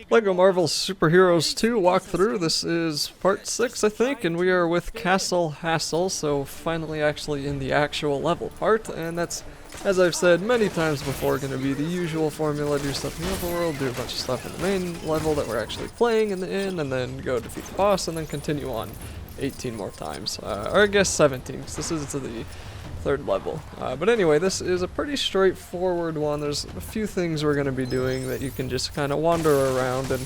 Lego Marvel Superheroes 2 walkthrough. This is part 6, I think, and we are with Castle Hassle, so finally actually in the actual level part, and that's, as I've said many times before, going to be the usual formula: do stuff in the overworld, do a bunch of stuff in the main level that we're actually playing in the inn, and then go defeat the boss, and then continue on 18 more times. Or I guess 17, because this is to the third level. But anyway, this is a pretty straightforward one. There's a few things we're going to be doing that you can just kind of wander around and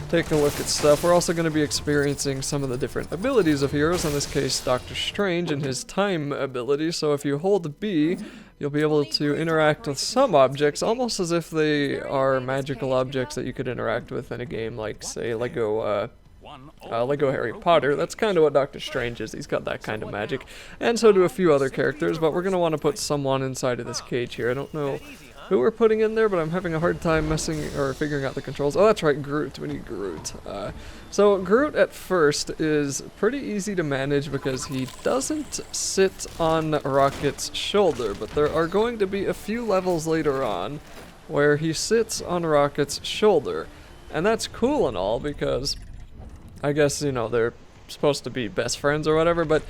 take a look at stuff. We're also going to be experiencing some of the different abilities of heroes, in this case Doctor Strange and his time ability. So if you hold B, you'll be able to interact with some objects almost as if they are magical objects that you could interact with in a game like, say, Lego Harry Potter. That's kind of what Doctor Strange is. He's got that kind of magic. And so do a few other characters, but we're going to want to put someone inside of this cage here. I don't know who we're putting in there, but I'm having a hard time figuring out the controls. Oh, that's right, Groot. We need Groot. So Groot at first is pretty easy to manage because he doesn't sit on Rocket's shoulder, but there are going to be a few levels later on where he sits on Rocket's shoulder. And that's cool and all because I guess, you know, they're supposed to be best friends or whatever, but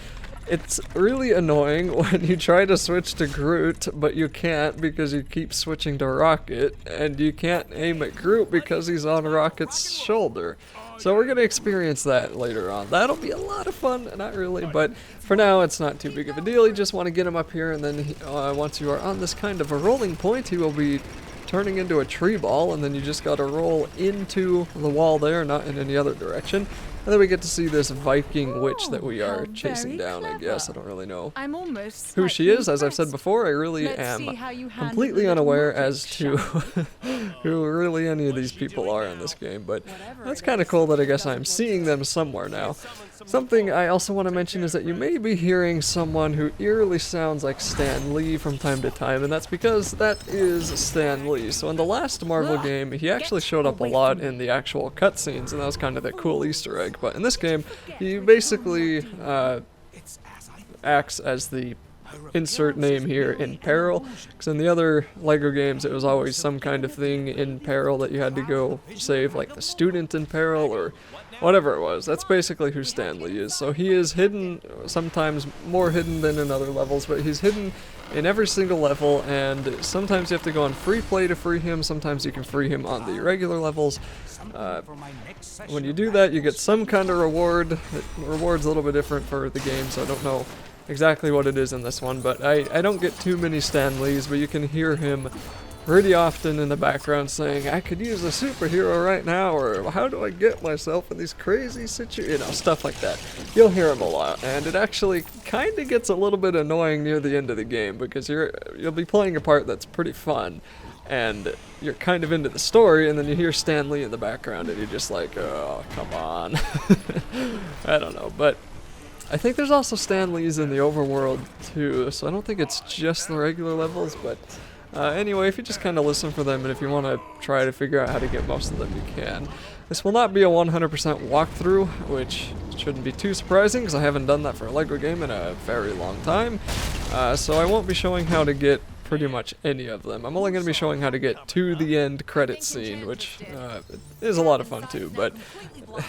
it's really annoying when you try to switch to Groot, but you can't because you keep switching to Rocket, and you can't aim at Groot because he's on Rocket's shoulder. So we're going to experience that later on. That'll be a lot of fun, not really, but for now it's not too big of a deal. You just want to get him up here, and then once you are on this kind of a rolling point, he will be turning into a tree ball, and then you just gotta roll into the wall there, not in any other direction. And then we get to see this Viking witch that we are chasing down, I guess. I don't really know who she is. As I've said before, I really am completely unaware as to who really any of these people are in this game, but that's kind of cool that I guess I'm seeing them somewhere now. Something I also want to mention is that you may be hearing someone who eerily sounds like Stan Lee from time to time, and that's because that is Stan Lee. So in the last Marvel game, he actually showed up a lot in the actual cutscenes, and that was kind of the cool Easter egg. But in this game, he basically acts as the insert name here, in peril, because in the other Lego games it was always some kind of thing in peril that you had to go save, like the student in peril or whatever it was. That's basically who Stan Lee is. So he is hidden, sometimes more hidden than in other levels, but he's hidden in every single level, and sometimes you have to go on free play to free him, sometimes you can free him on the regular levels. When you do that, you get some kind of reward. The reward's a little bit different for the game, so I don't know exactly what it is in this one, but I don't get too many Stan Lees, but you can hear him pretty often in the background saying, I could use a superhero right now, or how do I get myself in these crazy situations, you know, stuff like that. You'll hear him a lot, and it actually kind of gets a little bit annoying near the end of the game, because you'll be playing a part that's pretty fun, and you're kind of into the story, and then you hear Stan Lee in the background, and you're just like, oh, come on. I don't know, but I think there's also Stan Lees in the overworld too, so I don't think it's just the regular levels, but anyway, if you just kind of listen for them, and if you want to try to figure out how to get most of them, you can. This will not be a 100% walkthrough, which shouldn't be too surprising, because I haven't done that for a Lego game in a very long time, so I won't be showing how to get pretty much any of them. I'm only going to be showing how to get to the end credit scene, which is a lot of fun too, but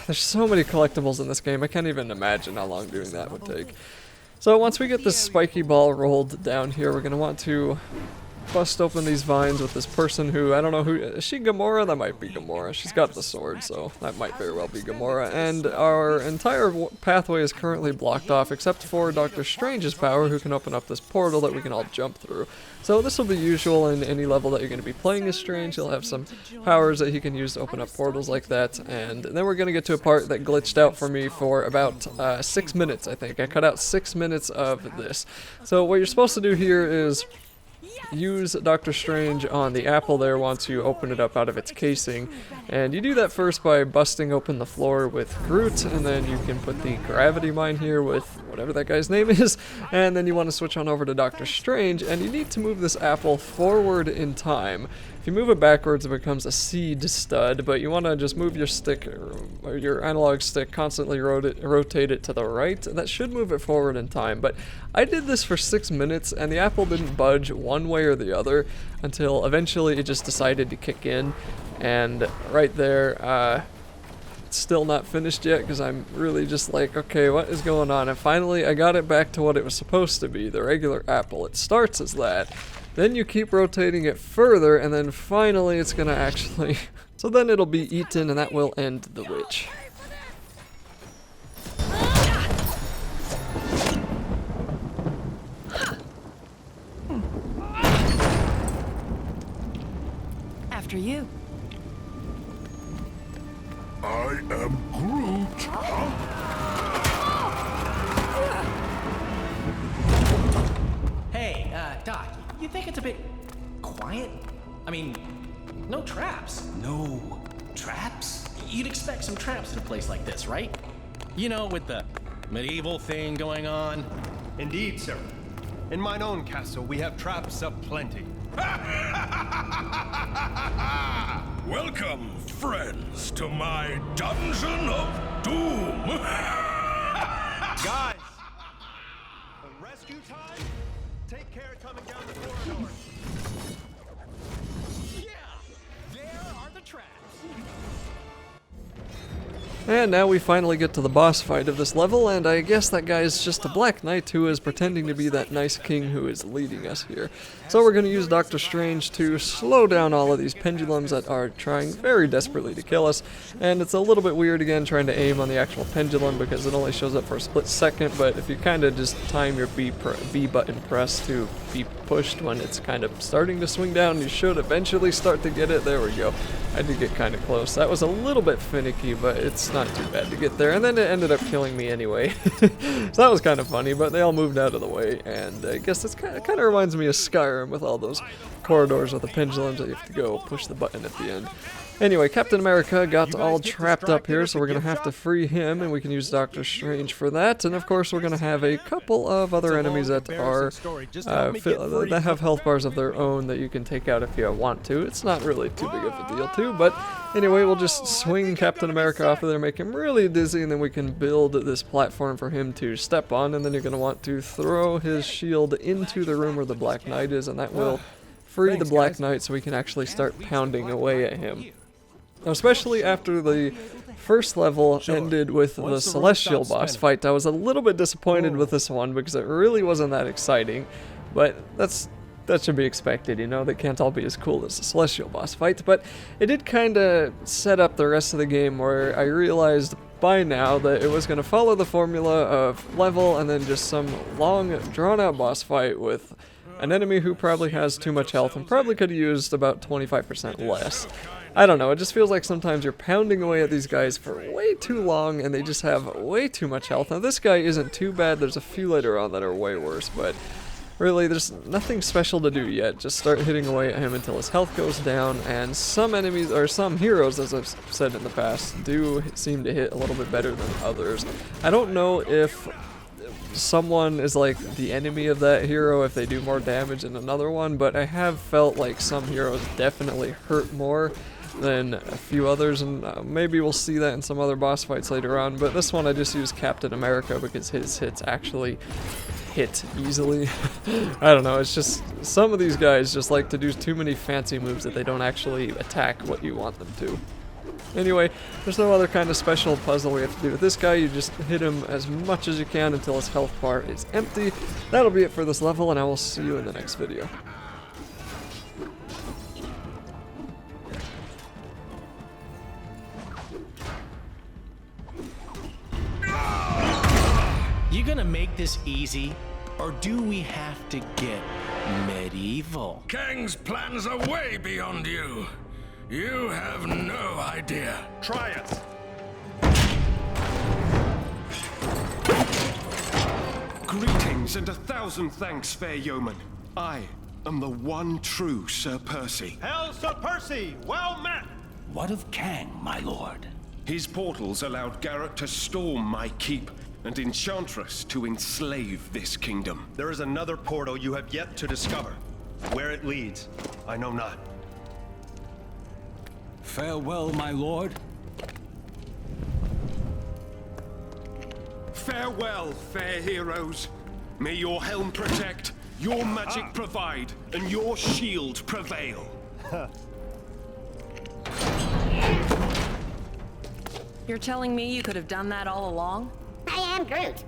there's so many collectibles in this game, I can't even imagine how long doing that would take. So once we get this spiky ball rolled down here, we're going to want to bust open these vines with this person who, I don't know who, is she Gamora? That might be Gamora. She's got the sword, so that might very well be Gamora. And our entire pathway is currently blocked off, except for Doctor Strange's power, who can open up this portal that we can all jump through. So this will be usual in any level that you're going to be playing as Strange. He'll have some powers that he can use to open up portals like that. And then we're going to get to a part that glitched out for me for about 6 minutes, I think. I cut out 6 minutes of this. So what you're supposed to do here is use Doctor Strange on the apple there once you open it up out of its casing, and you do that first by busting open the floor with Groot, and then you can put the gravity mine here with whatever that guy's name is, and then you want to switch on over to Doctor Strange, and you need to move this apple forward in time. If you move it backwards, it becomes a seed stud, but you want to just move your stick, or your analog stick, constantly rotate it to the right. That should move it forward in time, but I did this for 6 minutes, and the apple didn't budge one way or the other until eventually it just decided to kick in. And right there, it's still not finished yet because I'm really just like, okay, what is going on? And finally, I got it back to what it was supposed to be, the regular apple. It starts as that. Then you keep rotating it further, and then finally it's gonna actually... So then it'll be eaten, and that will end the witch. After you. I am Groot. Hey, Doc, you think it's a bit quiet? I mean, no traps. No traps? You'd expect some traps in a place like this, right? You know, with the medieval thing going on. Indeed, sir. In mine own castle, we have traps aplenty. Welcome, friends, to my dungeon of doom. Guys! Rescue time? Take care coming down the corridor. Yeah, there are the traps. And now we finally get to the boss fight of this level, and I guess that guy is just a Black Knight who is pretending to be that nice king who is leading us here. So we're going to use Doctor Strange to slow down all of these pendulums that are trying very desperately to kill us. And it's a little bit weird again trying to aim on the actual pendulum because it only shows up for a split second, but if you kind of just time your B button press to be pushed when it's kind of starting to swing down, you should eventually start to get it. There we go. I did get kind of close. That was a little bit finicky, but it's not too bad to get there. And then it ended up killing me anyway. So that was kind of funny, but they all moved out of the way. And I guess it kind of reminds me of Skyrim with all those corridors with the pendulums that you have to go push the button at the end. Anyway, Captain America got all trapped up here, so we're going to have to free him, and we can use Doctor Strange for that. And of course, we're going to have a couple of other enemies that are that have health bars of their own that you can take out if you want to. It's not really too big of a deal, too. But anyway, we'll just swing Captain America off of there, make him really dizzy, and then we can build this platform for him to step on. And then you're going to want to throw his shield into the room where the Black Knight is, and that will free the Black Knight so we can actually start pounding away at him. Especially after the first level ended with the Celestial boss fight, I was a little bit disappointed with this one because it really wasn't that exciting, but that should be expected, you know, they can't all be as cool as the Celestial boss fight, but it did kind of set up the rest of the game where I realized by now that it was going to follow the formula of level and then just some long, drawn-out boss fight with an enemy who probably has too much health and probably could have used about 25% less. I don't know, it just feels like sometimes you're pounding away at these guys for way too long and they just have way too much health. Now this guy isn't too bad, there's a few later on that are way worse, but really there's nothing special to do yet. Just start hitting away at him until his health goes down, and some enemies, or some heroes as I've said in the past, do seem to hit a little bit better than others. I don't know if someone is like the enemy of that hero if they do more damage than another one, but I have felt like some heroes definitely hurt more than a few others, and maybe we'll see that in some other boss fights later on, but this one I just used Captain America because his hits actually hit easily. I don't know, it's just some of these guys just like to do too many fancy moves that they don't actually attack what you want them to. Anyway, there's no other kind of special puzzle we have to do with this guy. You just hit him as much as you can until his health bar is empty. That'll be it for this level, and I will see you in the next video. You gonna make this easy, or do we have to get medieval? Kang's plans are way beyond you. You have no idea. Try it. Greetings and 1,000 thanks, fair yeoman. I am the one true Sir Percy. Hail, Sir Percy! Well met! What of Kang, my lord? His portals allowed Garrett to storm my keep, and Enchantress to enslave this kingdom. There is another portal you have yet to discover. Where it leads, I know not. Farewell, my lord. Farewell, fair heroes. May your helm protect, your magic provide, and your shield prevail. You're telling me you could have done that all along? I am Groot.